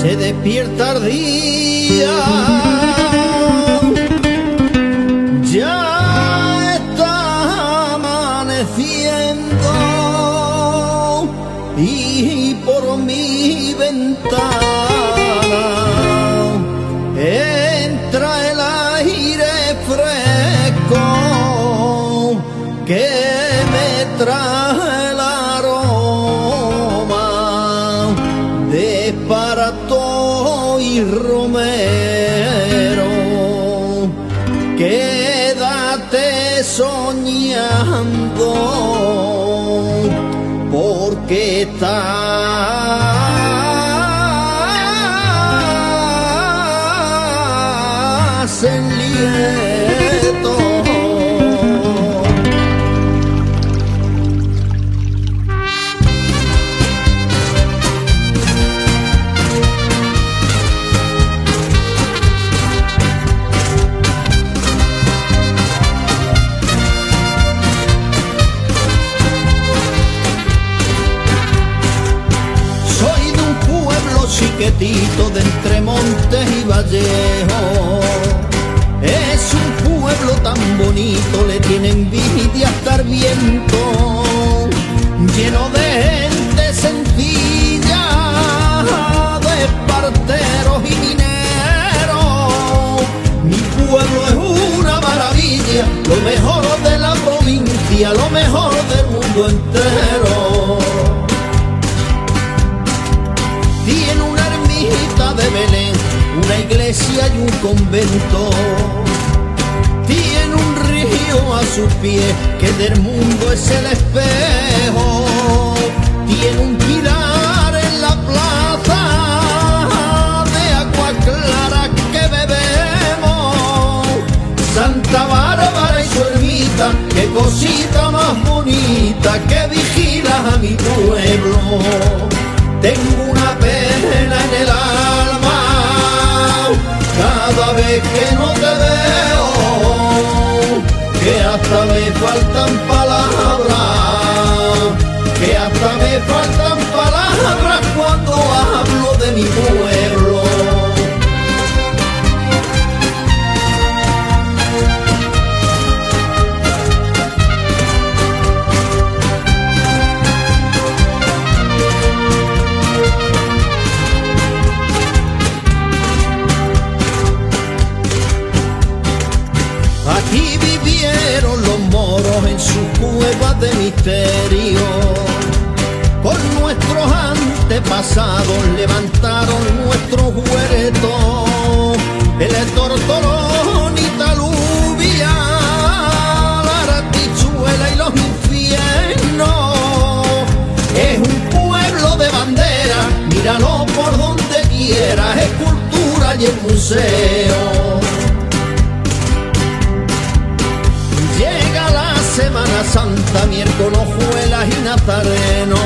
se despierta el día, ya está amaneciendo y por mi ventana entra el aire fresco que me trae el aroma de Parato y romero. Quédate soñando porque estás en Lieto. Chiquitito de entre montes y vallejos, es un pueblo tan bonito, le tiene envidia hasta el viento, lleno de gente sencilla, de parteros y mineros. Mi pueblo es una maravilla, lo mejor de la provincia, lo mejor del mundo entero. Tiene una ermita de Belén, una iglesia y un convento. Tiene un río a sus pies que del mundo es el espejo. Tiene un pilar en la plaza de agua clara que bebemos. Santa Bárbara y su ermita, qué cosita más bonita que vigila a mi pueblo. Tengo una pena en el alma cada vez que no te veo, que hasta me faltan palabras, que hasta me faltan palabras cuando hablo de mi pueblo. Aquí vivieron los moros en sus cuevas de misterio, con nuestros antepasados levantaron nuestros huertos, el Tortolón y Talubia, la Aratichuela y los infiernos. Es un pueblo de bandera, míralo por donde quieras, es cultura y el museo. Llega la Semana Santa, miércoles, hojuelas y nazareno,